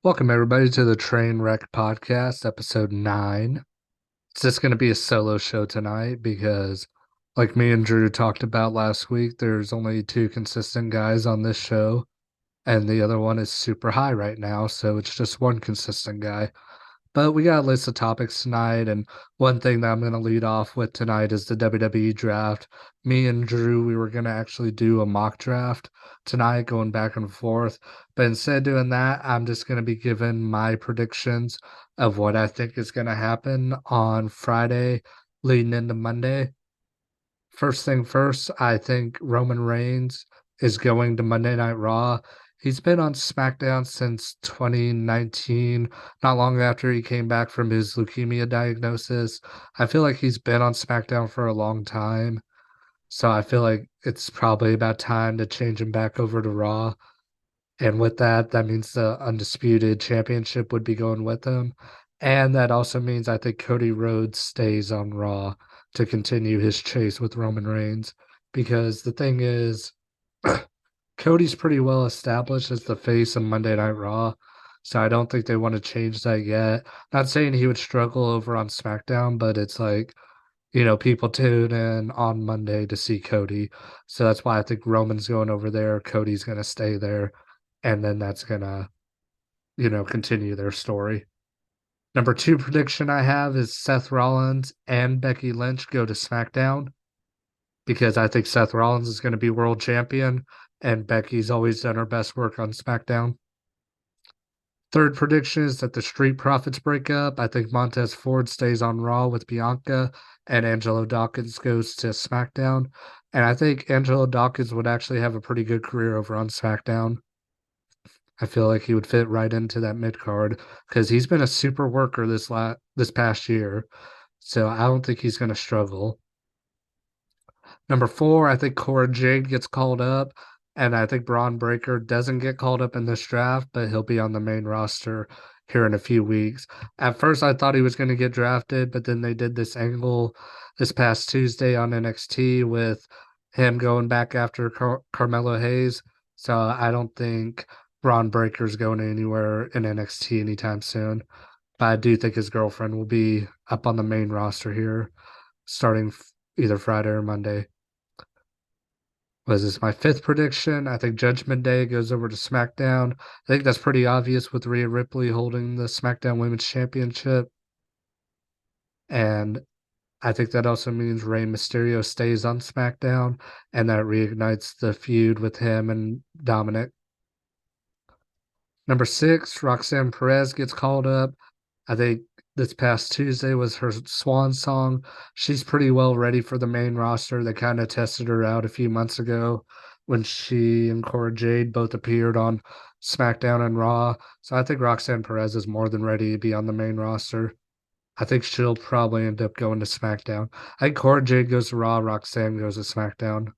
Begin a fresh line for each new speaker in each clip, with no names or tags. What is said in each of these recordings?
Welcome, everybody, to the Trainwreck Podcast, episode 9. It's just going to be a solo show tonight because, like me and Drew talked about last week, there's only two consistent guys on this show, and the other one is super high right now, so it's just one consistent guy. But we got a list of topics tonight, and one thing that I'm going to lead off with tonight is the WWE draft. Me and Drew, we were going to actually do a mock draft tonight, going back and forth. But instead of doing that, I'm just going to be giving my predictions of what I think is going to happen on Friday leading into Monday. First thing first, I think Roman Reigns is going to Monday Night Raw. He's been on SmackDown since 2019, not long after he came back from his leukemia diagnosis. I feel like he's been on SmackDown for a long time. So I feel like it's probably about time to change him back over to Raw. And with that, that means the Undisputed Championship would be going with him. And that also means I think Cody Rhodes stays on Raw to continue his chase with Roman Reigns. Because the thing is, Cody's pretty well established as the face of Monday Night Raw. So I don't think they want to change that yet. Not saying he would struggle over on SmackDown, but it's like, people tune in on Monday to see Cody. So that's why I think Roman's going over there. Cody's going to stay there. And then that's going to, continue their story. Number two prediction I have is Seth Rollins and Becky Lynch go to SmackDown because I think Seth Rollins is going to be world champion and Becky's always done her best work on SmackDown. Third prediction is that the Street Profits break up. I think Montez Ford stays on Raw with Bianca and Angelo Dawkins goes to SmackDown. And I think Angelo Dawkins would actually have a pretty good career over on SmackDown. I feel like he would fit right into that mid card because he's been a super worker this past year. So I don't think he's going to struggle. Number four, I think Cora Jade gets called up, and I think Braun Breaker doesn't get called up in this draft, but he'll be on the main roster here in a few weeks. At first, I thought he was going to get drafted, but then they did this angle this past Tuesday on NXT with him going back after Carmelo Hayes. So I don't think Braun Breaker's going anywhere in NXT anytime soon. But I do think his girlfriend will be up on the main roster here starting either Friday or Monday. Was this my fifth prediction? I think Judgment Day goes over to SmackDown. I think that's pretty obvious with Rhea Ripley holding the SmackDown Women's Championship. And I think that also means Rey Mysterio stays on SmackDown and that reignites the feud with him and Dominic. Number six, Roxanne Perez gets called up. I think this past Tuesday was her swan song. She's pretty well ready for the main roster. They kind of tested her out a few months ago when she and Cora Jade both appeared on SmackDown and Raw. So I think Roxanne Perez is more than ready to be on the main roster. I think she'll probably end up going to SmackDown. I think Cora Jade goes to Raw, Roxanne goes to SmackDown.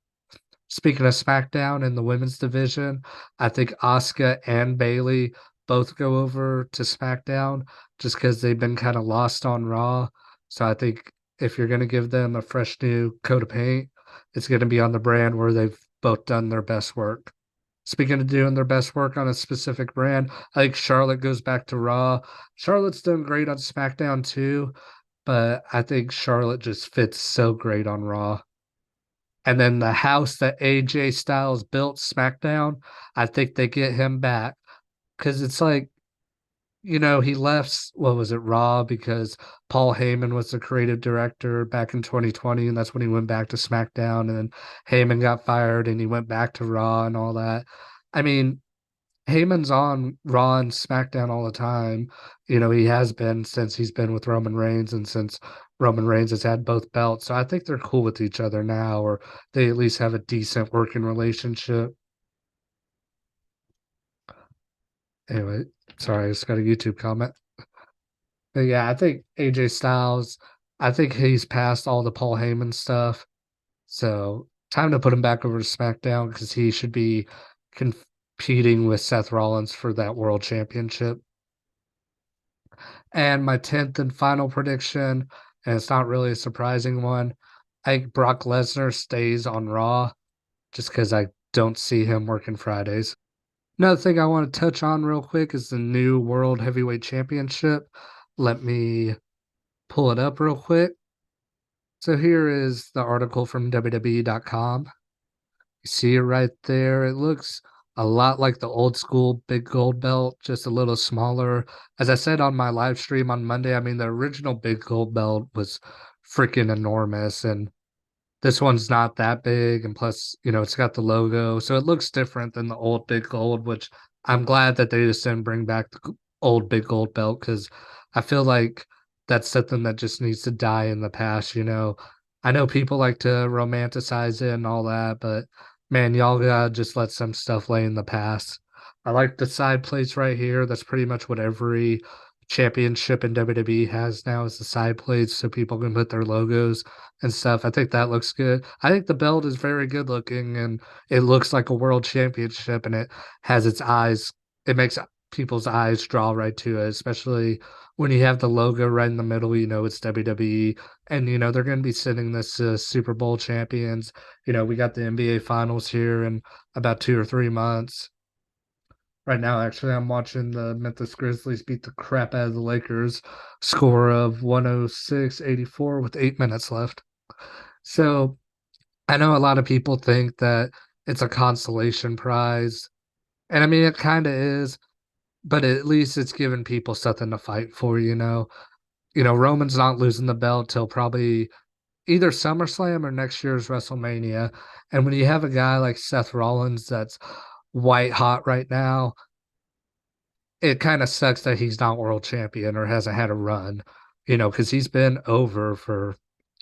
Speaking of SmackDown in the women's division, I think Asuka and Bayley both go over to SmackDown just because they've been kind of lost on Raw. So I think if you're going to give them a fresh new coat of paint, it's going to be on the brand where they've both done their best work. Speaking of doing their best work on a specific brand, I think Charlotte goes back to Raw. Charlotte's done great on SmackDown too, but I think Charlotte just fits so great on Raw. And then the house that AJ Styles built, SmackDown, I think they get him back because it's like, he left, what was it, Raw, because Paul Heyman was the creative director back in 2020, and that's when he went back to SmackDown, and then Heyman got fired and he went back to Raw and all that. I mean, Heyman's on Raw and SmackDown all the time. He has been since he's been with Roman Reigns and since Roman Reigns has had both belts. So I think they're cool with each other now, or they at least have a decent working relationship. Anyway, sorry, I just got a YouTube comment. But yeah, I think AJ Styles, I think he's past all the Paul Heyman stuff. So time to put him back over to SmackDown because he should be competing with Seth Rollins for that world championship. And my 10th and final prediction, and it's not really a surprising one, I think Brock Lesnar stays on Raw just because I don't see him working Fridays. Another thing I want to touch on real quick is the new World Heavyweight Championship. Let me pull it up real quick. So here is the article from WWE.com. You see it right there. It looks a lot like the old school big gold belt, just a little smaller. As I said on my live stream on Monday, I mean, the original big gold belt was freaking enormous. And this one's not that big, and plus, it's got the logo, so it looks different than the old Big Gold, which I'm glad that they just didn't bring back the old Big Gold belt because I feel like that's something that just needs to die in the past. I know people like to romanticize it and all that, but man, y'all gotta just let some stuff lay in the past. I like the side plates right here. That's pretty much what every championship in WWE has now is the side plates so people can put their logos and stuff. I think that looks good. I think the belt is very good looking and it looks like a world championship and it has its eyes. It makes people's eyes draw right to it, especially when you have the logo right in the middle, it's WWE. And, they're going to be sending this to Super Bowl champions. We got the NBA finals here in about 2 or 3 months. Right now, actually, I'm watching the Memphis Grizzlies beat the crap out of the Lakers, score of 106-84 with 8 minutes left. So I know a lot of people think that it's a consolation prize. And I mean, it kind of is, but at least it's giving people something to fight for. Roman's not losing the belt till probably either SummerSlam or next year's WrestleMania. And when you have a guy like Seth Rollins that's white hot right now, it kind of sucks that he's not world champion or hasn't had a run, because he's been over for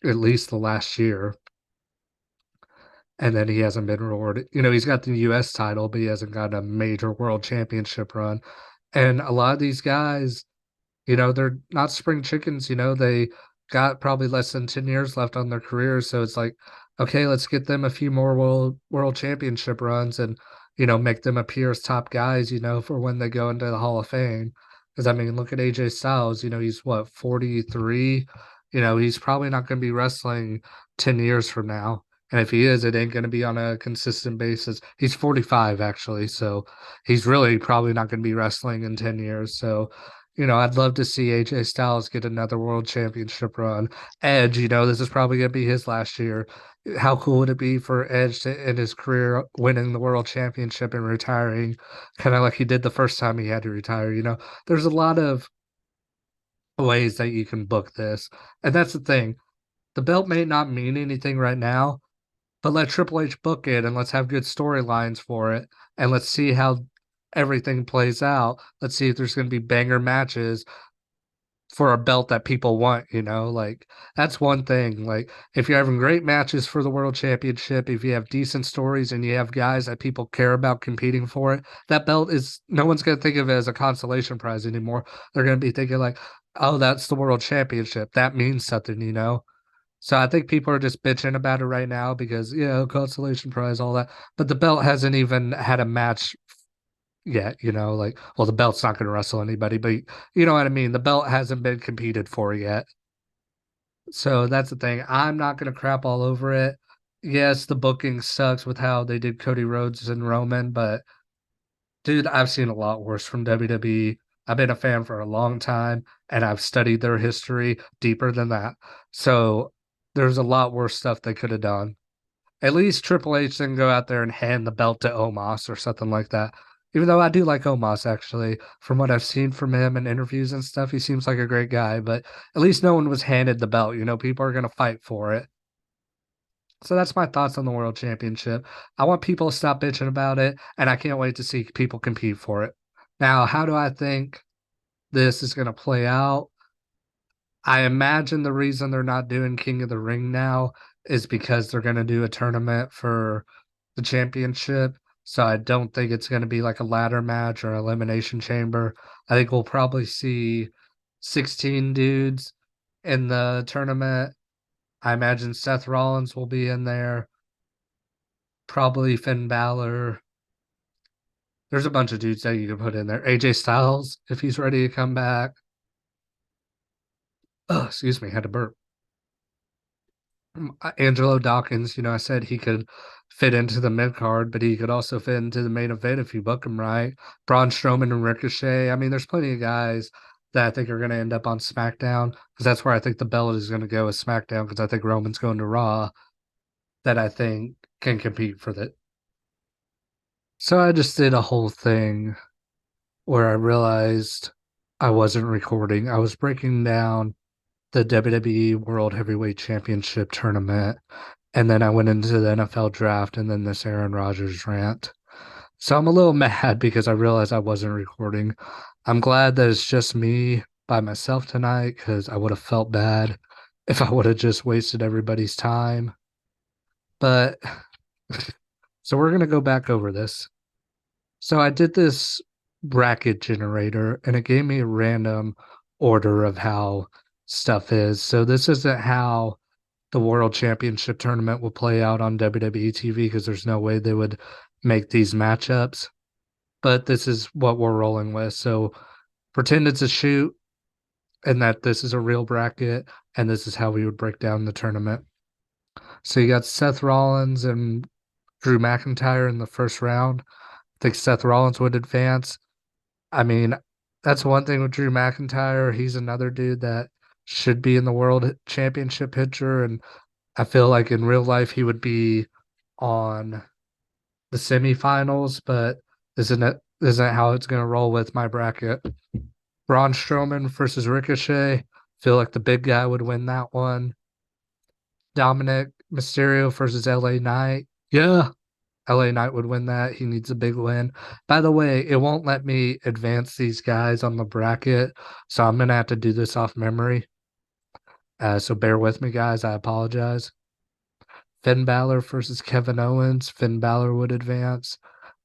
at least the last year. And then he hasn't been rewarded. He's got the US title, but he hasn't got a major world championship run. And a lot of these guys, they're not spring chickens, they got probably less than 10 years left on their careers. So it's like, okay, let's get them a few more world championship runs and, make them appear as top guys, for when they go into the Hall of Fame. Because I mean, look at AJ Styles, he's what, 43? He's probably not going to be wrestling 10 years from now. And if he is, it ain't going to be on a consistent basis. He's 45, actually. So he's really probably not going to be wrestling in 10 years. So, I'd love to see AJ Styles get another world championship run. Edge, this is probably going to be his last year. How cool would it be for Edge to end his career winning the world championship and retiring, kind of like he did the first time he had to retire? There's a lot of ways that you can book this. And that's the thing. The belt may not mean anything right now, but let Triple H book it and let's have good storylines for it. And let's see how everything plays out. Let's see if there's going to be banger matches for a belt that people want. Like that's one thing. Like if you're having great matches for the world championship, if you have decent stories and you have guys that people care about competing for it, that belt is no one's going to think of it as a consolation prize anymore. They're going to be thinking like, oh, that's the world championship. That means something. So I think people are just bitching about it right now because, consolation prize, all that. But the belt hasn't even had a match yet. Like, well, the belt's not going to wrestle anybody, but you know what I mean? The belt hasn't been competed for yet. So that's the thing. I'm not going to crap all over it. Yes, the booking sucks with how they did Cody Rhodes and Roman, but dude, I've seen a lot worse from WWE. I've been a fan for a long time and I've studied their history deeper than that. So there's a lot worse stuff they could have done. At least Triple H didn't go out there and hand the belt to Omos or something like that. Even though I do like Omos, actually, from what I've seen from him in interviews and stuff, he seems like a great guy. But at least no one was handed the belt. People are going to fight for it. So that's my thoughts on the World Championship. I want people to stop bitching about it, and I can't wait to see people compete for it. Now, how do I think this is going to play out? I imagine the reason they're not doing King of the Ring now is because they're going to do a tournament for the championship. So I don't think it's going to be like a ladder match or elimination chamber. I think we'll probably see 16 dudes in the tournament. I imagine Seth Rollins will be in there, probably Finn Balor. There's a bunch of dudes that you can put in there. AJ Styles, if he's ready to come back. Oh, excuse me, had to burp. Angelo Dawkins, I said he could fit into the mid card, but he could also fit into the main event if you book him right. Braun Strowman and Ricochet. I mean, there's plenty of guys that I think are going to end up on SmackDown because that's where I think the belt is going to go is SmackDown because I think Roman's going to Raw that I think can compete for that. So I just did a whole thing where I realized I wasn't recording. I was breaking down the WWE World Heavyweight Championship tournament. And then I went into the NFL draft and then this Aaron Rodgers rant. So I'm a little mad because I realized I wasn't recording. I'm glad that it's just me by myself tonight because I would have felt bad if I would have just wasted everybody's time. But so we're going to go back over this. So I did this bracket generator and it gave me a random order of how stuff is. So this isn't how the World Championship tournament will play out on WWE TV because there's no way they would make these matchups. But this is what we're rolling with. So pretend it's a shoot and that this is a real bracket, and this is how we would break down the tournament. So you got Seth Rollins and Drew McIntyre in the first round. I think Seth Rollins would advance. I mean, that's one thing with Drew McIntyre. He's another dude that should be in the world championship picture. And I feel like in real life he would be on the semifinals, but isn't how it's gonna roll with my bracket. Braun Strowman versus Ricochet. Feel like the big guy would win that one. Dominic Mysterio versus LA Knight. Yeah, LA Knight would win that. He needs a big win. By the way, it won't let me advance these guys on the bracket, so I'm gonna have to do this off memory. So bear with me, guys. I apologize. Finn Balor versus Kevin Owens. Finn Balor would advance.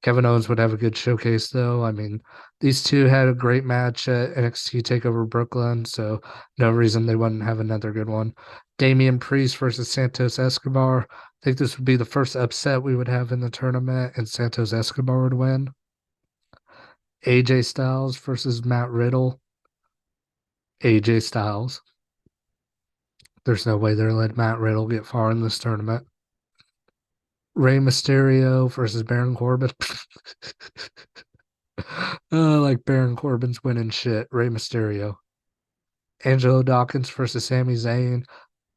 Kevin Owens would have a good showcase, though. I mean, these two had a great match at NXT TakeOver Brooklyn, so no reason they wouldn't have another good one. Damian Priest versus Santos Escobar. I think this would be the first upset we would have in the tournament, and Santos Escobar would win. AJ Styles versus Matt Riddle. AJ Styles. There's no way they're letting Matt Riddle get far in this tournament. Rey Mysterio versus Baron Corbin. Like Baron Corbin's winning shit. Rey Mysterio. Angelo Dawkins versus Sami Zayn. I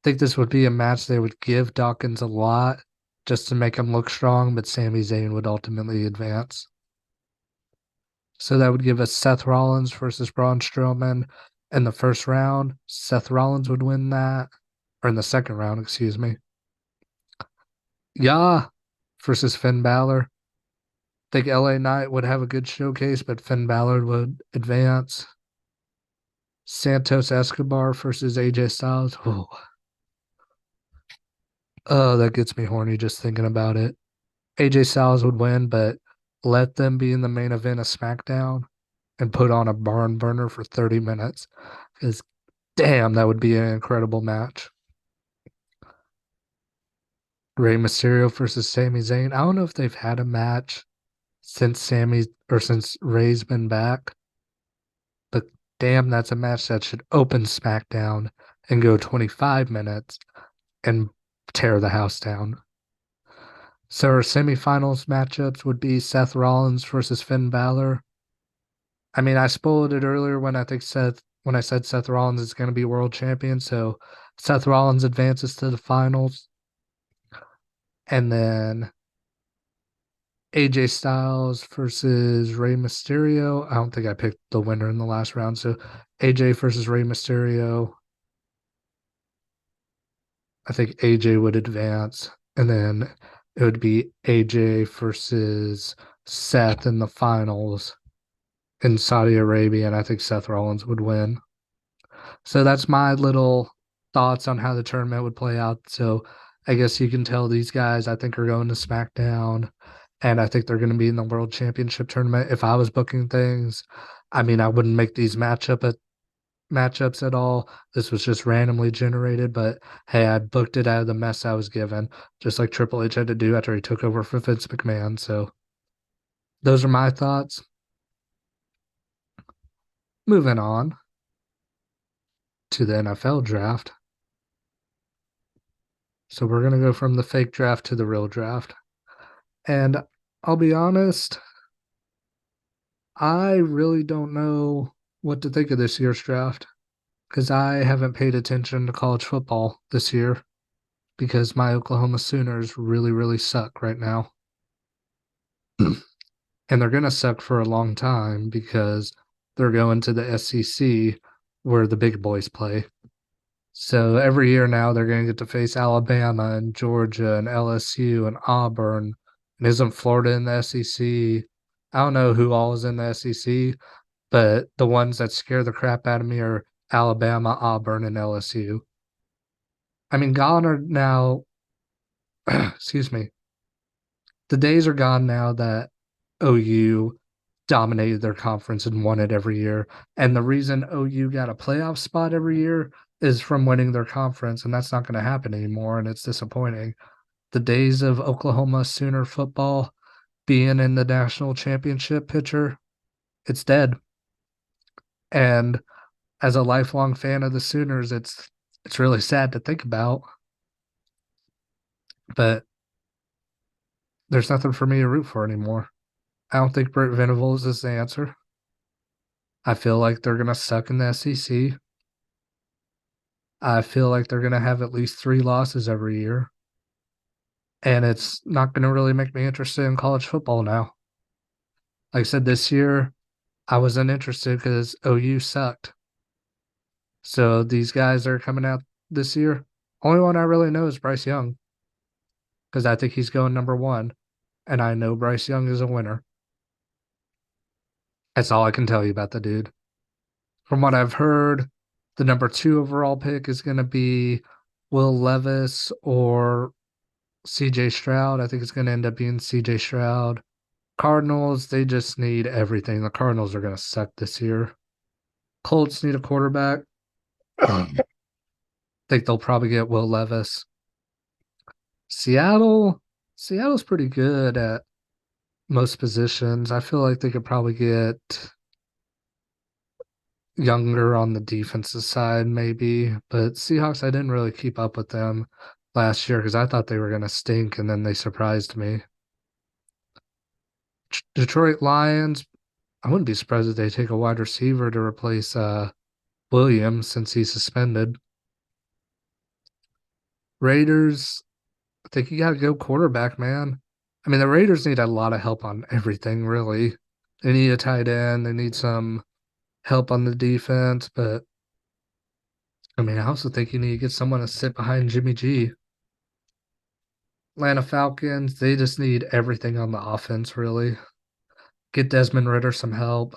think this would be a match they would give Dawkins a lot just to make him look strong, but Sami Zayn would ultimately advance. So that would give us Seth Rollins versus Braun Strowman in the first round. Seth Rollins would win that, or in the second round, excuse me. Yeah, versus Finn Balor. Think LA Knight would have a good showcase, but Finn Balor would advance. Santos Escobar versus AJ Styles. Oh, that gets me horny just thinking about it. AJ Styles would win, but let them be in the main event of SmackDown and put on a barn burner for 30 minutes. Because damn, that would be an incredible match. Rey Mysterio versus Sami Zayn. I don't know if they've had a match since Ray's been back. But damn, that's a match that should open SmackDown and go 25 minutes and tear the house down. So our semifinals matchups would be Seth Rollins versus Finn Balor. I mean, I spoiled it earlier when I said Seth Rollins is going to be world champion. So Seth Rollins advances to the finals. And then AJ Styles versus Rey Mysterio. I don't think I picked the winner in the last round. So AJ versus Rey Mysterio. I think AJ would advance. And then it would be AJ versus Seth in the finals in Saudi Arabia. And I think Seth Rollins would win. So that's my little thoughts on how the tournament would play out. So I guess you can tell these guys I think are going to SmackDown and I think they're going to be in the World Championship tournament. If I was booking things, I mean, I wouldn't make these matchups at all. This was just randomly generated, but hey, I booked it out of the mess I was given, just like Triple H had to do after he took over for Vince McMahon. So those are my thoughts. Moving on to the NFL draft. So we're going to go from the fake draft to the real draft. And I'll be honest, I really don't know what to think of this year's draft because I haven't paid attention to college football this year because my Oklahoma Sooners really, really suck right now. And they're going to suck for a long time because they're going to the SEC where the big boys play. So every year now they're going to get to face Alabama and Georgia and LSU and Auburn. And isn't Florida in the SEC? I don't know who all is in the SEC, but the ones that scare the crap out of me are Alabama, Auburn, and LSU. I mean, gone are now, excuse me, the days are gone now that OU dominated their conference and won it every year. And the reason OU got a playoff spot every year is from winning their conference, and that's not going to happen anymore, and it's disappointing. The days of Oklahoma Sooner football being in the national championship picture, it's dead. And as a lifelong fan of the Sooners, it's really sad to think about, but there's nothing for me to root for anymore. I don't think Brent Venables is the answer. I feel like they're going to suck in the SEC. I feel like they're going to have at least 3 losses every year. And it's not going to really make me interested in college football now. Like I said, this year, I wasn't interested because OU sucked. So these guys that are coming out this year, only one I really know is Bryce Young because I think he's going number 1. And I know Bryce Young is a winner. That's all I can tell you about the dude. From what I've heard, the number 2 overall pick is going to be Will Levis or CJ Stroud. I think it's going to end up being CJ Stroud. Cardinals, they just need everything. The Cardinals are going to suck this year. Colts need a quarterback. I think they'll probably get Will Levis. Seattle's pretty good at most positions. I feel like they could probably get younger on the defensive side, maybe. But Seahawks, I didn't really keep up with them last year because I thought they were going to stink, and then they surprised me. Detroit Lions, I wouldn't be surprised if they take a wide receiver to replace Williams since he's suspended. Raiders, I think you got to go quarterback, man. I mean, the Raiders need a lot of help on everything, really. They need a tight end. They need some help on the defense, but I mean, I also think you need to get someone to sit behind Jimmy G. Atlanta Falcons, they just need everything on the offense, really. Get Desmond Ridder some help.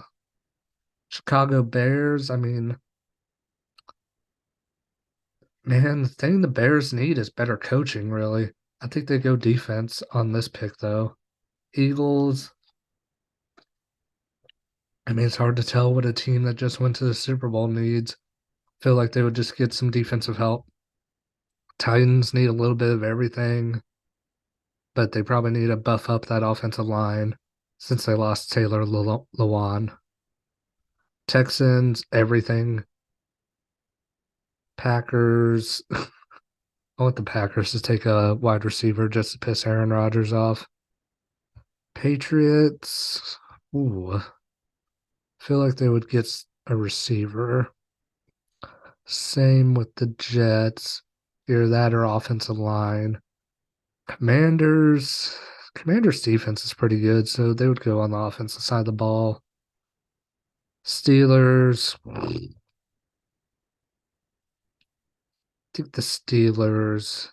Chicago Bears, I mean, man, the thing the Bears need is better coaching, really. I think they go defense on this pick, though. Eagles, I mean, it's hard to tell what a team that just went to the Super Bowl needs. Feel like they would just get some defensive help. Titans need a little bit of everything, but they probably need to buff up that offensive line since they lost Taylor Lewan. Texans, everything. Packers, I want the Packers to take a wide receiver just to piss Aaron Rodgers off. Patriots, ooh, feel like they would get a receiver. Same with the Jets. Either that or offensive line. Commanders defense is pretty good, so they would go on the offensive side of the ball. Steelers. I think the Steelers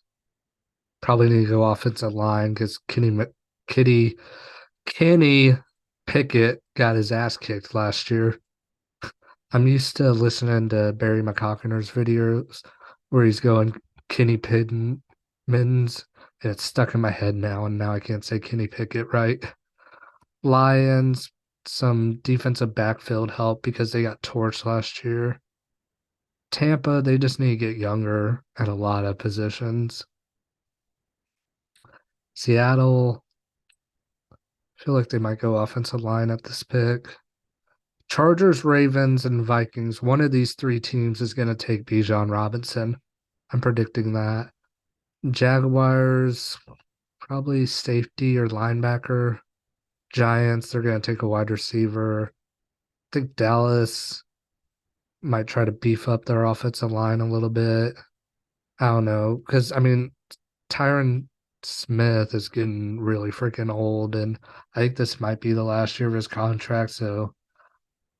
probably need to go offensive line because Kenny Pickett got his ass kicked last year. I'm used to listening to Barry McCockner's videos where he's going Kenny Pittmans, and it's stuck in my head now, and now I can't say Kenny Pickett right. Lions, some defensive backfield help because they got torched last year. Tampa, they just need to get younger at a lot of positions. Seattle, I feel like they might go offensive line at this pick. Chargers, Ravens, and Vikings. One of these 3 teams is going to take Bijan Robinson. I'm predicting that. Jaguars, probably safety or linebacker. Giants, they're going to take a wide receiver. I think Dallas might try to beef up their offensive line a little bit. I don't know. Because, I mean, Tyron Smith is getting really freaking old, and I think this might be the last year of his contract. So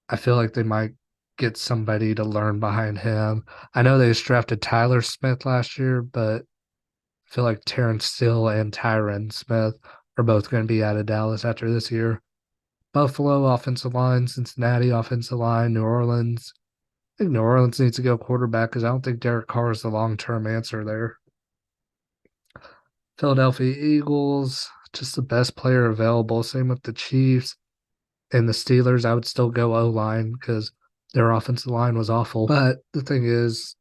I feel like they might get somebody to learn behind him. I know they just drafted Tyler Smith last year, but I feel like Terrence Steele and Tyron Smith are both going to be out of Dallas after this year. Buffalo offensive line, Cincinnati offensive line, New Orleans. I think New Orleans needs to go quarterback because I don't think Derek Carr is the long-term answer there. Philadelphia Eagles, just the best player available. Same with the Chiefs and the Steelers. I would still go O-line because their offensive line was awful. But the thing is,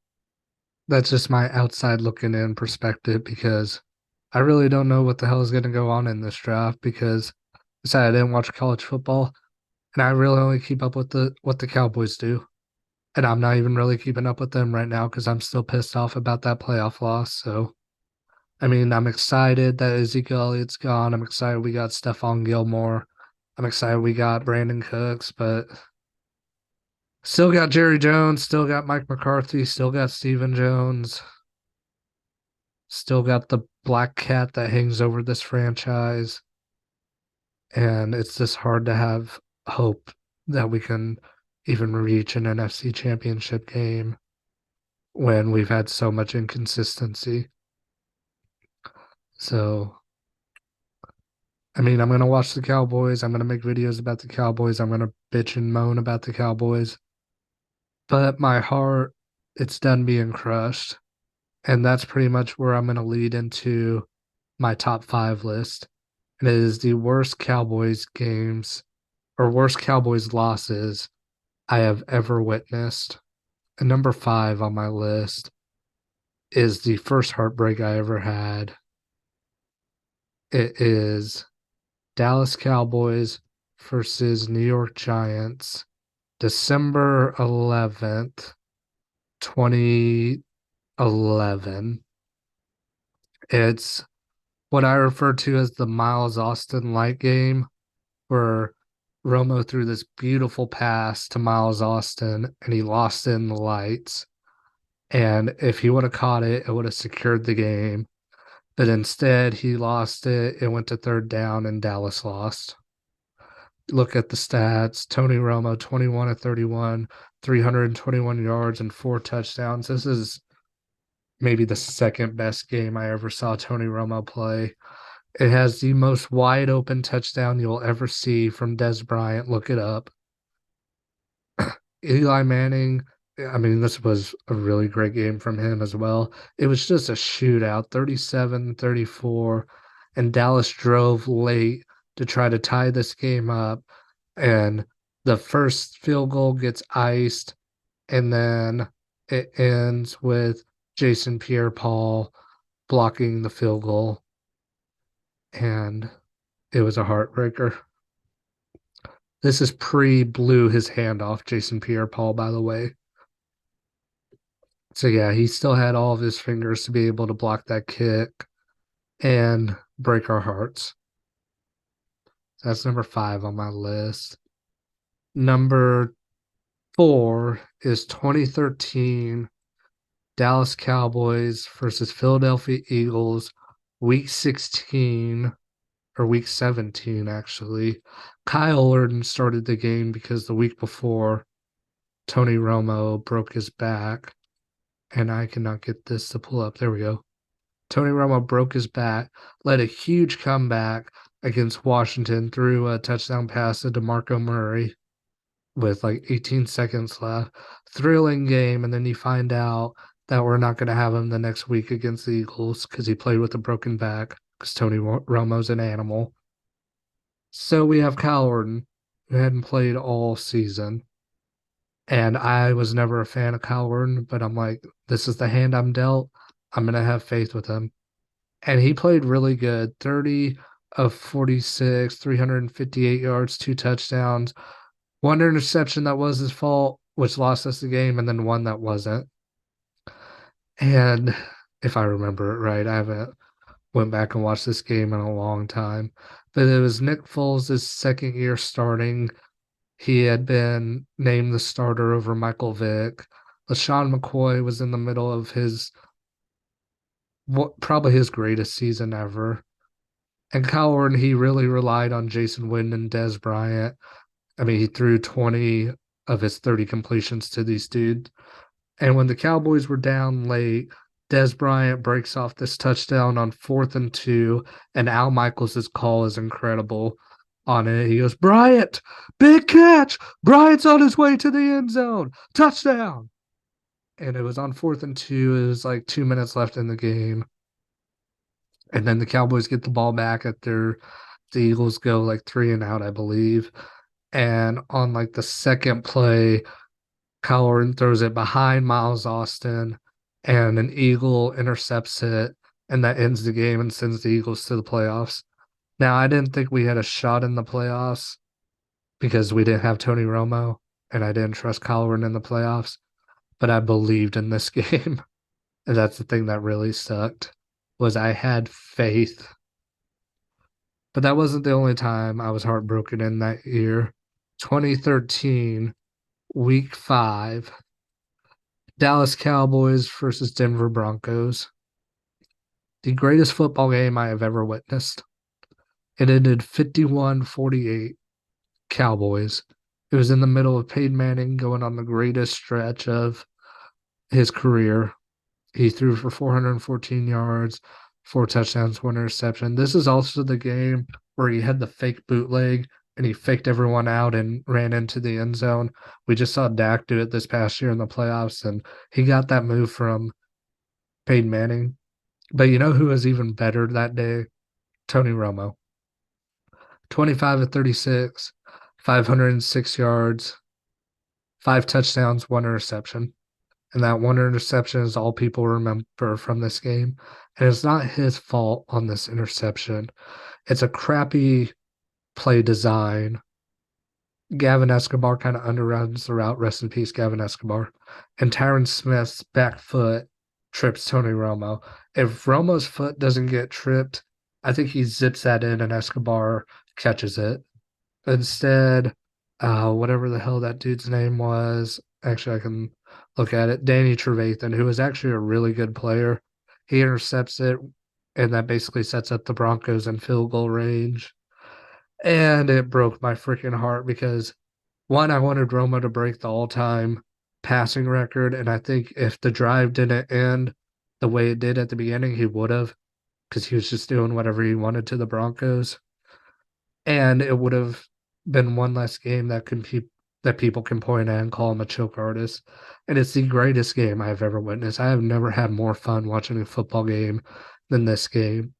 that's just my outside looking in perspective because I really don't know what the hell is going to go on in this draft because I said I didn't watch college football and I really only keep up with the what the Cowboys do. And I'm not even really keeping up with them right now because I'm still pissed off about that playoff loss. So, I mean, I'm excited that Ezekiel Elliott's gone. I'm excited we got Stephon Gilmore. I'm excited we got Brandon Cooks, but still got Jerry Jones, still got Mike McCarthy, still got Stephen Jones, still got the black cat that hangs over this franchise. And it's just hard to have hope that we can even reach an NFC championship game when we've had so much inconsistency. So, I mean, I'm going to watch the Cowboys. I'm going to make videos about the Cowboys. I'm going to bitch and moan about the Cowboys. But my heart, it's done being crushed. And that's pretty much where I'm going to lead into my top five list. And it is the worst Cowboys games or worst Cowboys losses I have ever witnessed. And number five on my list is the first heartbreak I ever had. It is Dallas Cowboys versus New York Giants, December 11th, 2011. It's what I refer to as the Miles Austin light game, where Romo threw this beautiful pass to Miles Austin and he lost in the lights. And if he would have caught it, it would have secured the game. But instead, he lost it. It went to third down, and Dallas lost. Look at the stats. Tony Romo, 21 of 31, 321 yards, and 4 touchdowns. This is maybe the second best game I ever saw Tony Romo play. It has the most wide open touchdown you'll ever see from Des Bryant. Look it up. Eli Manning, I mean, this was a really great game from him as well. It was just a shootout, 37-34, and Dallas drove late to try to tie this game up. And the first field goal gets iced, and then it ends with Jason Pierre-Paul blocking the field goal. And it was a heartbreaker. This is pre-blew his hand off Jason Pierre-Paul, by the way. So yeah, he still had all of his fingers to be able to block that kick and break our hearts. That's number five on my list. Number four is 2013 Dallas Cowboys versus Philadelphia Eagles, week 16 or week 17, actually. Kyle Orton started the game because the week before, Tony Romo broke his back. And I cannot get this to pull up. There we go. Tony Romo broke his back, led a huge comeback against Washington, threw a touchdown pass to DeMarco Murray with like 18 seconds left. Thrilling game. And then you find out that we're not going to have him the next week against the Eagles because he played with a broken back because Tony Romo's an animal. So we have Kyle Orton, who hadn't played all season. And I was never a fan of Kyle Orton, but I'm like, this is the hand I'm dealt. I'm going to have faith with him. And he played really good. 30 of 46, 358 yards, 2 touchdowns, one interception that was his fault, which lost us the game, and then one that wasn't. And if I remember it right. I haven't went back and watched this game in a long time. But it was Nick Foles' second year starting. He had been named the starter over Michael Vick. LaShawn McCoy was in the middle of his probably his greatest season ever. And Kyle Orton, he really relied on Jason Witten and Dez Bryant. I mean, he threw 20 of his 30 completions to these dudes. And when the Cowboys were down late, Dez Bryant breaks off this touchdown on 4th and 2, and Al Michaels' call is incredible on it. He goes, Bryant, big catch. Bryant's on his way to the end zone. Touchdown. And it was on 4th and 2. It was like 2 minutes left in the game. And then the Cowboys get the ball back the Eagles go like 3-and-out, I believe. And on like the second play, Kyle Orton throws it behind Miles Austin, and an Eagle intercepts it, and that ends the game and sends the Eagles to the playoffs. Now, I didn't think we had a shot in the playoffs because we didn't have Tony Romo, and I didn't trust Kyle Orton in the playoffs, but I believed in this game. And that's the thing that really sucked, was I had faith. But that wasn't the only time I was heartbroken in that year. 2013, week 5, Dallas Cowboys versus Denver Broncos. The greatest football game I have ever witnessed. It ended 51-48 Cowboys. It was in the middle of Peyton Manning going on the greatest stretch of his career. He threw for 414 yards, 4 touchdowns, 1 interception. This is also the game where he had the fake bootleg and he faked everyone out and ran into the end zone. We just saw Dak do it this past year in the playoffs, and he got that move from Peyton Manning. But you know who was even better that day? Tony Romo. 25 of 36, 506 yards, 5 touchdowns, 1 interception. And that 1 interception is all people remember from this game. And it's not his fault on this interception. It's a crappy play design. Gavin Escobar kind of underruns the route. Rest in peace, Gavin Escobar. And Tyron Smith's back foot trips Tony Romo. If Romo's foot doesn't get tripped, I think he zips that in and Escobar catches it. Instead, whatever the hell that dude's name was, actually, I can look at it. Danny Trevathan, who is actually a really good player, he intercepts it, and that basically sets up the Broncos in field goal range. And it broke my freaking heart because, one, I wanted Romo to break the all-time passing record, and I think if the drive didn't end the way it did at the beginning, he would have, because he was just doing whatever he wanted to the Broncos. And it would have been one less game that people can point at and call him a choke artist. And it's the greatest game I've ever witnessed. I have never had more fun watching a football game than this game.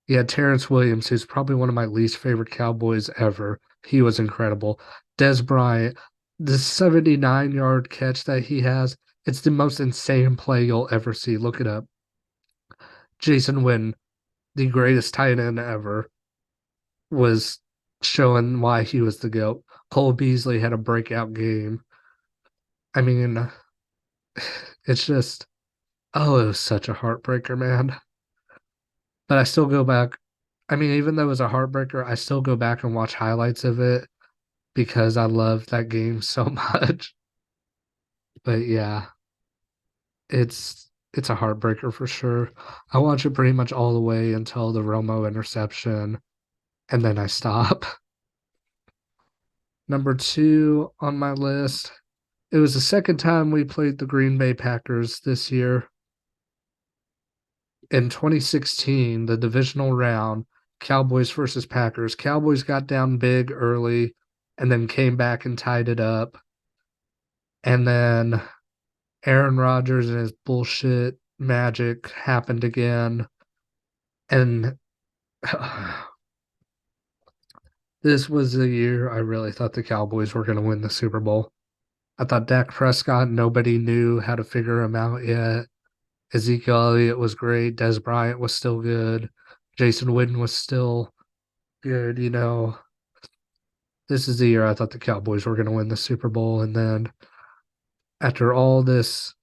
You had Terrence Williams, who's probably one of my least favorite Cowboys ever. He was incredible. Dez Bryant, the 79-yard catch that he has, it's the most insane play you'll ever see. Look it up. Jason Witten, the greatest tight end ever, was showing why he was the GOAT. Cole Beasley had a breakout game. I mean, it's just, oh, it was such a heartbreaker, man. But I still go back. I mean, even though it was a heartbreaker, I still go back and watch highlights of it because I love that game so much. But yeah, it's a heartbreaker for sure. I watch it pretty much all the way until the Romo interception, and then I stop. Number 2 on my list, it was the second time we played the Green Bay Packers this year. In 2016, the divisional round, Cowboys versus Packers. Cowboys got down big early and then came back and tied it up. And then Aaron Rodgers and his bullshit magic happened again. And this was the year I really thought the Cowboys were going to win the Super Bowl. I thought Dak Prescott, nobody knew how to figure him out yet. Ezekiel Elliott was great. Dez Bryant was still good. Jason Witten was still good. This is the year I thought the Cowboys were going to win the Super Bowl. And then after all this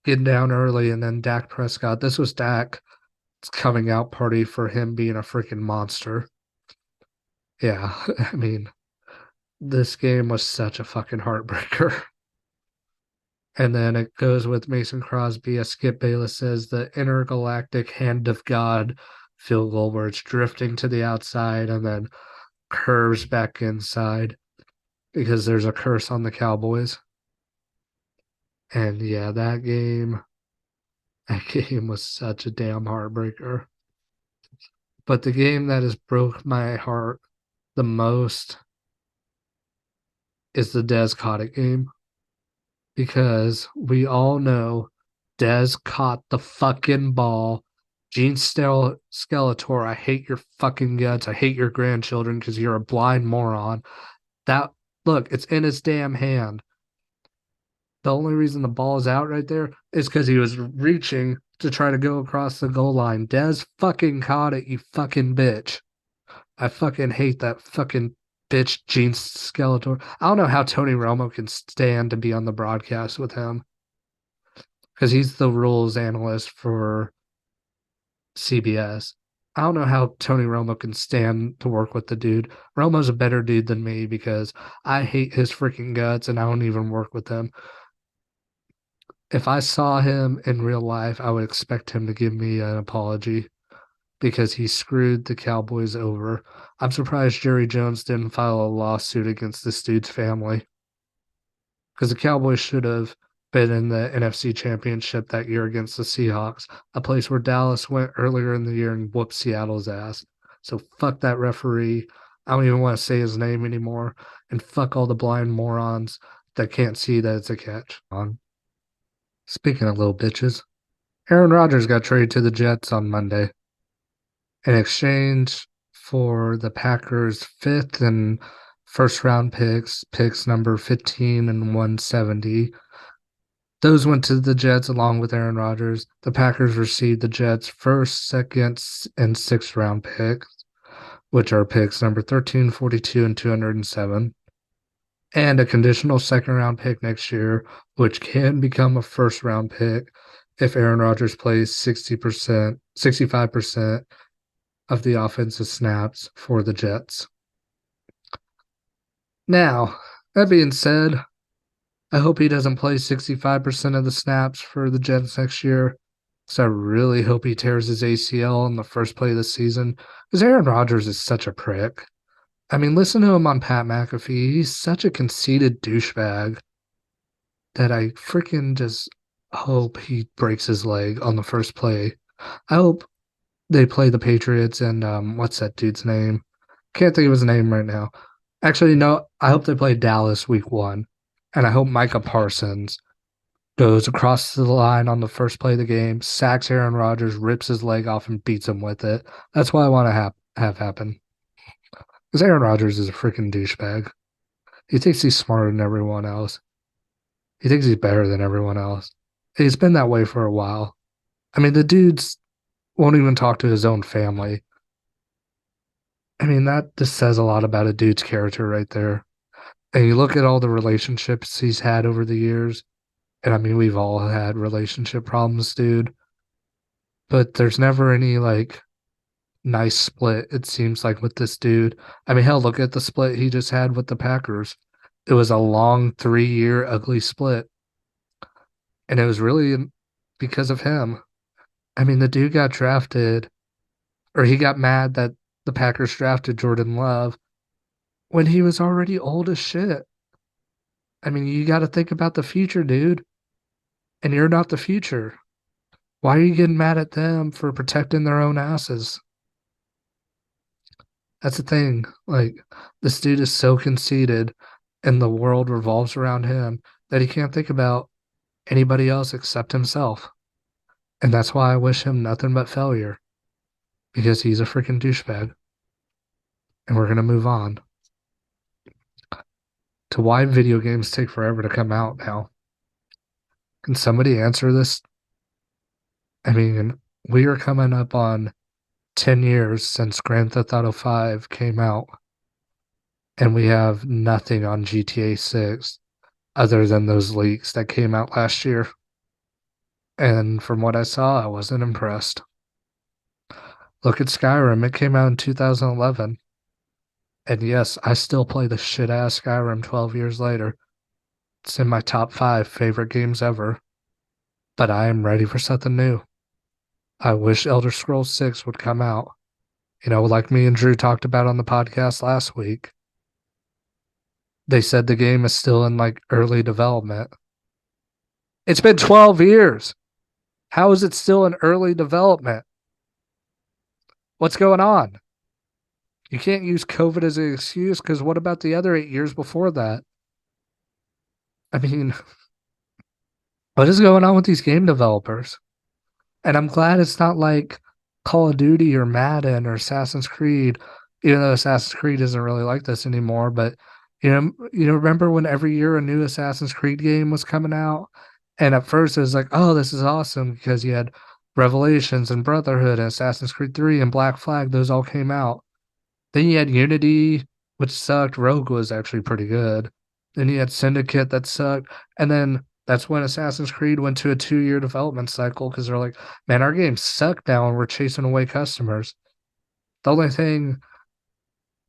getting down early, and then Dak Prescott. This was Dak's coming out party for him being a freaking monster. Yeah, I mean, this game was such a fucking heartbreaker. And then it goes with Mason Crosby, as Skip Bayless says, the intergalactic hand of God field goal where it's drifting to the outside and then curves back inside because there's a curse on the Cowboys. And yeah, that game was such a damn heartbreaker. But the game that has broke my heart the most is the Des Caught game because we all know Des caught the fucking ball. Gene Skeletor, I hate your fucking guts. I hate your grandchildren because you're a blind moron. That look, it's in his damn hand. The only reason the ball is out right there is because he was reaching to try to go across the goal line. Des fucking caught it, you fucking bitch. I fucking hate that fucking bitch Gene Skeletor. I don't know how Tony Romo can stand to be on the broadcast with him because he's the rules analyst for CBS. I don't know how Tony Romo can stand to work with the dude. Romo's a better dude than me because I hate his freaking guts and I don't even work with him. If I saw him in real life, I would expect him to give me an apology because he screwed the Cowboys over. I'm surprised Jerry Jones didn't file a lawsuit against this dude's family because the Cowboys should have been in the NFC Championship that year against the Seahawks, a place where Dallas went earlier in the year and whooped Seattle's ass. So fuck that referee. I don't even want to say his name anymore. And fuck all the blind morons that can't see that it's a catch. Speaking of little bitches, Aaron Rodgers got traded to the Jets on Monday in exchange for the Packers' fifth and first round picks number 15 and 170. Those went to the Jets along with Aaron Rodgers. The Packers received the Jets' first, second, and sixth round picks, which are picks number 13, 42, and 207, and a conditional second round pick next year, which can become a first round pick if Aaron Rodgers plays 60%, 65% of the offensive snaps for the Jets. Now, that being said, I hope he doesn't play 65% of the snaps for the Jets next year. So I really hope he tears his ACL in the first play of the season because Aaron Rodgers is such a prick. I mean, listen to him on Pat McAfee. He's such a conceited douchebag that I freaking just hope he breaks his leg on the first play. I hope they play the Patriots and what's that dude's name? Can't think of his name right now. Actually, no, I hope they play Dallas week 1. And I hope Micah Parsons goes across the line on the first play of the game, sacks Aaron Rodgers, rips his leg off, and beats him with it. That's what I want to have happen. Because Aaron Rodgers is a freaking douchebag. He thinks he's smarter than everyone else. He thinks he's better than everyone else. He's been that way for a while. I mean, the dudes won't even talk to his own family. I mean, that just says a lot about a dude's character right there. And you look at all the relationships he's had over the years, and I mean, we've all had relationship problems, dude. But there's never any like nice split, it seems like, with this dude. I mean, hell, look at the split he just had with the Packers. It was a long 3-year ugly split. And it was really because of him. I mean, the dude got drafted, or he got mad that the Packers drafted Jordan Love when he was already old as shit. I mean, you got to think about the future, dude. And you're not the future. Why are you getting mad at them for protecting their own asses? That's the thing. Like, this dude is so conceited and the world revolves around him that he can't think about anybody else except himself. And that's why I wish him nothing but failure because he's a freaking douchebag. And we're going to move on to why video games take forever to come out now. Can somebody answer this? I mean, we are coming up on 10 years since Grand Theft Auto 5 came out, and we have nothing on GTA 6 other than those leaks that came out last year. And from what I saw, I wasn't impressed. Look at Skyrim. It came out in 2011. And yes, I still play the shit ass Skyrim 12 years later. It's in my top 5 favorite games ever. But I am ready for something new. I wish Elder Scrolls 6 would come out. Like me and Drew talked about on the podcast last week. They said the game is still in like early development. It's been 12 years. How is it still in early development? What's going on? You can't use COVID as an excuse because what about the other 8 years before that? I mean, what is going on with these game developers? And I'm glad it's not like Call of Duty or Madden or Assassin's Creed, even though Assassin's Creed isn't really like this anymore. But remember when every year a new Assassin's Creed game was coming out, and at first it was like, oh, this is awesome because you had Revelations and Brotherhood and Assassin's Creed 3 and Black Flag, those all came out. Then you had Unity, which sucked. Rogue was actually pretty good. Then you had Syndicate that sucked. And then that's when Assassin's Creed went to a 2-year development cycle because they're like, man, our games suck now and we're chasing away customers. The only thing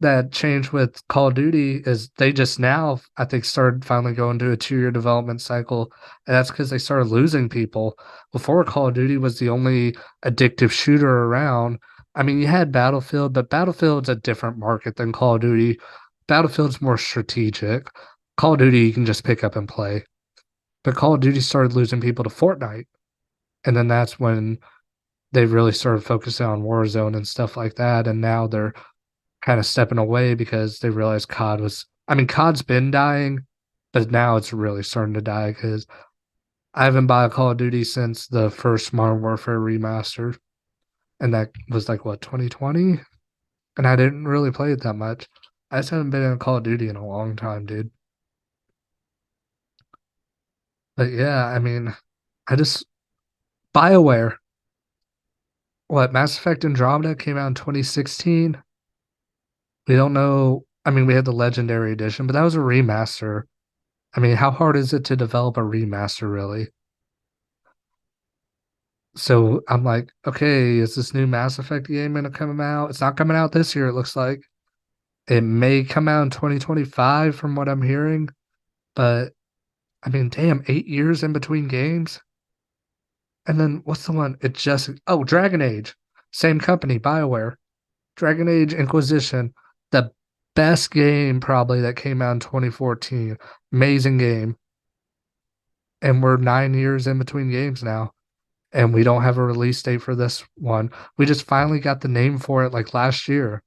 that changed with Call of Duty is they just now, I think, started finally going to a 2-year development cycle. And that's because they started losing people. Before, Call of Duty was the only addictive shooter around. I mean, you had Battlefield, but Battlefield's a different market than Call of Duty. Battlefield's more strategic. Call of Duty, you can just pick up and play. But Call of Duty started losing people to Fortnite. And then that's when they really started focusing on Warzone and stuff like that. And now they're kind of stepping away because they realized COD's been dying, but now it's really starting to die because I haven't bought a Call of Duty since the first Modern Warfare remaster. And that was like, what, 2020? And I didn't really play it that much. I just haven't been in Call of Duty in a long time, dude. But yeah, I mean, BioWare. What, Mass Effect Andromeda came out in 2016? We don't know. I mean, we had the Legendary Edition, but that was a remaster. I mean, how hard is it to develop a remaster, really? So I'm like, okay, is this new Mass Effect game going to come out? It's not coming out this year, it looks like. It may come out in 2025 from what I'm hearing. But I mean, damn, 8 years in between games. And then what's the one? Dragon Age. Same company, BioWare. Dragon Age Inquisition. The best game probably that came out in 2014. Amazing game. And we're 9 years in between games now. And we don't have a release date for this one. We just finally got the name for it like last year.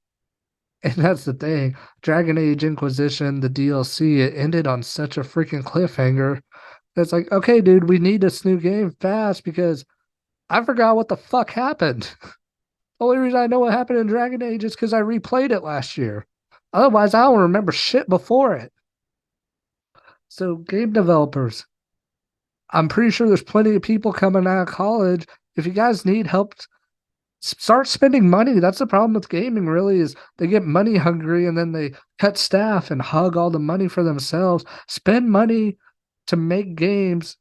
And that's the thing. Dragon Age Inquisition, the DLC, it ended on such a freaking cliffhanger. It's like, okay, dude, we need this new game fast because I forgot what the fuck happened. The only reason I know what happened in Dragon Age is because I replayed it last year. Otherwise, I don't remember shit before it. So, game developers, I'm pretty sure there's plenty of people coming out of college. If you guys need help, start spending money. That's the problem with gaming, really, is they get money hungry and then they cut staff and hug all the money for themselves. Spend money to make games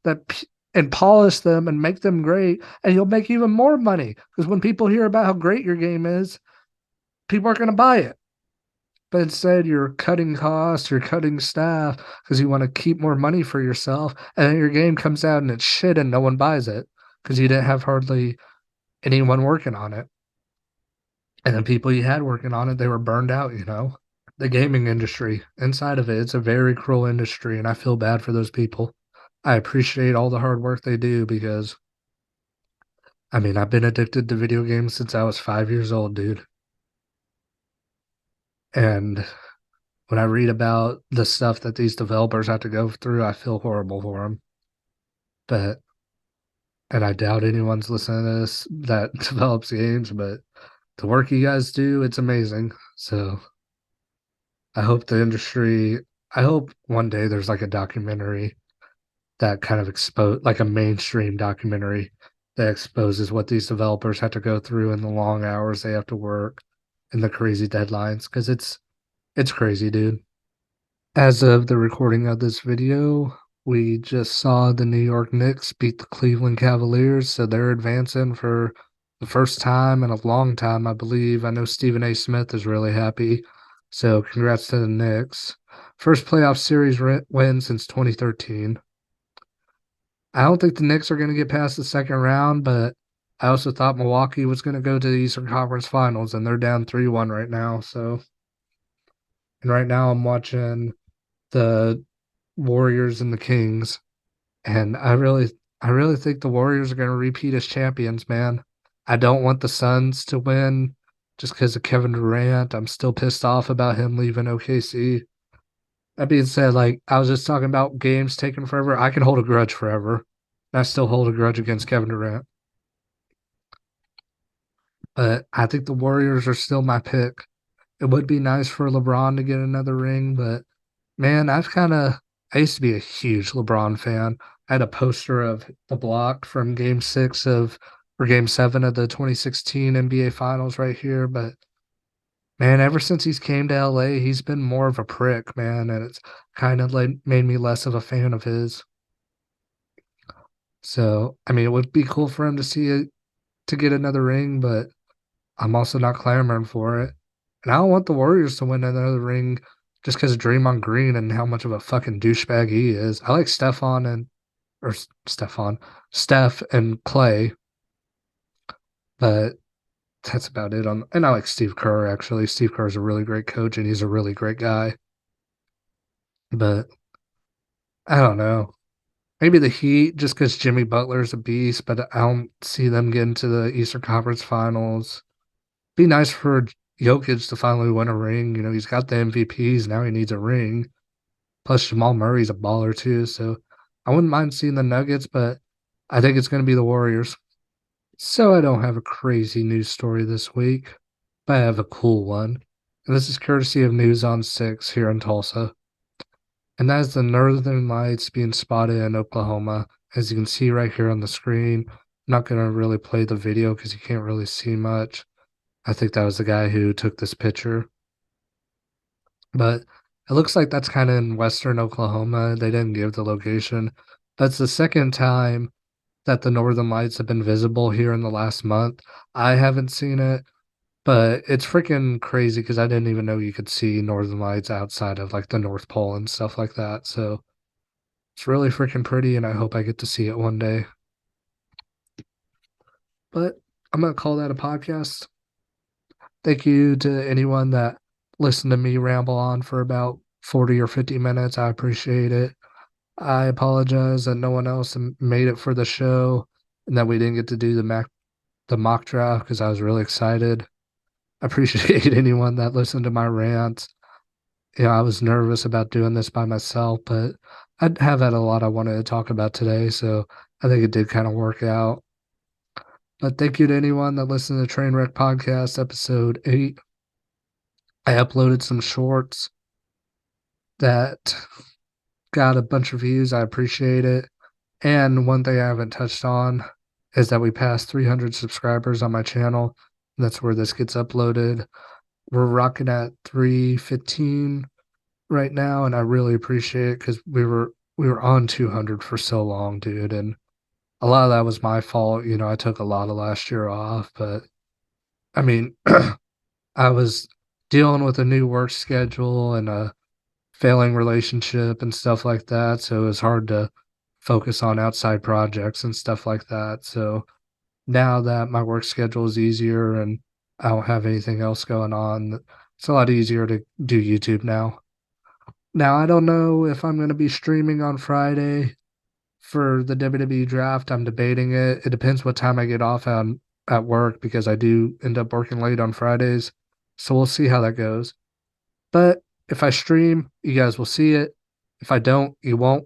and polish them and make them great, and you'll make even more money because when people hear about how great your game is, people are going to buy it. But instead, you're cutting costs, you're cutting staff because you want to keep more money for yourself, and then your game comes out and it's shit and no one buys it because you didn't have hardly anyone working on it. And the people you had working on it, they were burned out. The gaming industry, inside of it, it's a very cruel industry, and I feel bad for those people. I appreciate all the hard work they do because, I mean, I've been addicted to video games since I was 5 years old, dude. And when I read about the stuff that these developers have to go through, I feel horrible for them. But, and I doubt anyone's listening to this that develops games, but the work you guys do, it's amazing. So I hope I hope one day there's like a documentary that kind of like a mainstream documentary that exposes what these developers have to go through and the long hours they have to work and the crazy deadlines because it's crazy, dude. As of the recording of this video, We just saw the New York Knicks beat the Cleveland Cavaliers, so they're advancing for the first time in a long time, I believe. I know Stephen A. Smith is really happy, so congrats to the Knicks. First playoff series win since 2013. I don't think the Knicks are going to get past the second round, but I also thought Milwaukee was going to go to the Eastern Conference Finals, and they're down 3-1 right now. And right now I'm watching the Warriors and the Kings, and I really think the Warriors are going to repeat as champions, man. I don't want the Suns to win just because of Kevin Durant. I'm still pissed off about him leaving OKC. That being said, like I was just talking about games taking forever. I can hold a grudge forever. And I still hold a grudge against Kevin Durant. But I think the Warriors are still my pick. It would be nice for LeBron to get another ring, but man, I used to be a huge LeBron fan. I had a poster of the block from game 7 of the 2016 NBA Finals right here. But man, ever since he's came to LA, he's been more of a prick, man. And it's kind of like made me less of a fan of his. So, I mean, it would be cool for him to see it to get another ring, but I'm also not clamoring for it. And I don't want the Warriors to win another ring just because of Draymond Green and how much of a fucking douchebag he is. I like Steph and Clay, but that's about it. And I like Steve Kerr, actually. Steve Kerr is a really great coach and he's a really great guy. But I don't know. Maybe the Heat, just because Jimmy Butler's a beast, but I don't see them getting to the Eastern Conference Finals. Be nice for Jokic to finally win a ring. You know, he's got the MVPs. Now he needs a ring. Plus, Jamal Murray's a baller, too. So I wouldn't mind seeing the Nuggets, but I think it's going to be the Warriors. So I don't have a crazy news story this week, but I have a cool one. And this is courtesy of News on 6 here in Tulsa. And that is the Northern Lights being spotted in Oklahoma. As you can see right here on the screen. I'm not going to really play the video because you can't really see much. I think that was the guy who took this picture. But it looks like that's kind of in western Oklahoma. They didn't give the location. That's the second time that the Northern Lights have been visible here in the last month. I haven't seen it, but it's freaking crazy because I didn't even know you could see Northern Lights outside of like the North Pole and stuff like that. So it's really freaking pretty, and I hope I get to see it one day. But I'm going to call that a podcast. Thank you to anyone that listened to me ramble on for about 40 or 50 minutes. I appreciate it. I apologize that no one else made it for the show and that we didn't get to do the mock draft because I was really excited. I appreciate anyone that listened to my rants. You know, I was nervous about doing this by myself, but I have had a lot I wanted to talk about today, so I think it did kind of work out. But thank you to anyone that listened to Trainwreck Podcast episode 8. I uploaded some shorts that got a bunch of views. I appreciate it. And one thing I haven't touched on is that we passed 300 subscribers on my channel. That's where this gets uploaded. We're rocking at 315 right now, and I really appreciate it because we were on 200 for so long, dude. And a lot of that was my fault. You know, I took a lot of last year off, but I mean, I was dealing with a new work schedule and a failing relationship and stuff like that. So it was hard to focus on outside projects and stuff like that. So now that my work schedule is easier and I don't have anything else going on, it's a lot easier to do YouTube now. Now, I don't know if I'm going to be streaming on Friday for the WWE draft. I'm debating it. It depends what time I get off at work because I do end up working late on Fridays. So we'll see how that goes. But if I stream, you guys will see it. If I don't, you won't.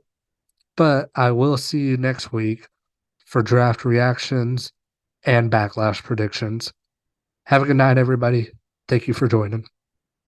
But I will see you next week for draft reactions and backlash predictions. Have a good night, everybody. Thank you for joining.